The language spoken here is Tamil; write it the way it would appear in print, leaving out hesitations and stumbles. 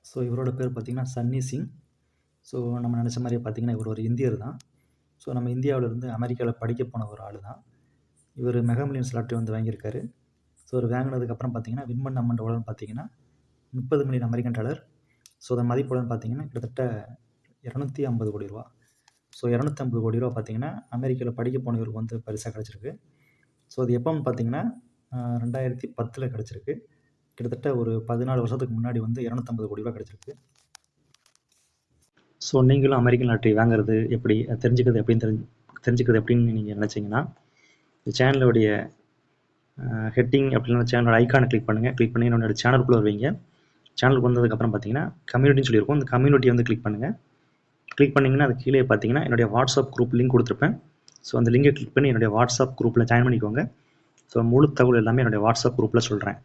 ஸோ இவரோட பேர் பார்த்திங்கன்னா சன்னி சிங். ஸோ நம்ம நினச்ச மாதிரியே பார்த்திங்கன்னா இவர் ஒரு இந்தியர் தான். ஸோ நம்ம இந்தியாவிலேருந்து அமெரிக்காவில் படிக்க போன ஒரு ஆள் தான். இவர் மெகா மில்லியன்ஸ் லாட்டரி வந்து வாங்கியிருக்காரு. ஸோ அவர் வாங்கினதுக்கப்புறம் பார்த்திங்கன்னா வின் அமௌண்ட் எவ்வளோன்னு பார்த்தீங்கன்னா $30 மில்லியன் அமெரிக்கன் டாலர். ஸோ அதன் மதிப்புலன்னு பார்த்தீங்கன்னா கிட்டத்தட்ட 250 கோடி ரூபா. ஸோ 250 கோடி ரூபா பார்த்தீங்கன்னா அமெரிக்காவில் படிக்க போனவருக்கு வந்து பரிசாக கிடச்சிருக்கு. ஸோ அது எப்போன்னு பார்த்தீங்கன்னா 2010 கிடச்சிருக்கு. கிட்டத்தட்ட ஒரு 14 வருஷத்துக்கு முன்னாடி வந்து 250 கோடி ரூபா கிடச்சிருக்கு. ஸோ நீங்களும் அமெரிக்கன் லாட்டரி வாங்குறது எப்படி, தெரிஞ்சுக்கிறது எப்படின்னு நீங்கள் நினச்சிங்கன்னா இந்த சேனலோடைய ஹெட்டிங் அப்படின்னா சேனலோட ஐக்கானை கிளிக் பண்ணுங்கள். கிளிக் பண்ணி என்னோட சேனலுக்குள்ளே வருவீங்க. சேனலுக்கு வந்ததுக்கப்புறம் பார்த்தீங்கன்னா கம்யூனிட்டின்னு சொல்லியிருக்கோம். அந்த கம்யூனிட்டியை வந்து கிளிக் பண்ணுங்கள். கிளிக் பண்ணிங்கன்னா அது கீழே பார்த்தீங்கன்னா என்னுடைய வாட்ஸ்அப் குரூப் லிங்க் கொடுத்துருப்பேன். ஸோ அந்த லிங்கை கிளிக் பண்ணி என்னுடைய வாட்ஸ்அப் குரூப்பில் ஜாயின் பண்ணிக்கோங்க. ஸோ முழு தகவல் எல்லாமே என்னுடைய வாட்ஸ்அப் குரூப்பில் சொல்கிறேன்.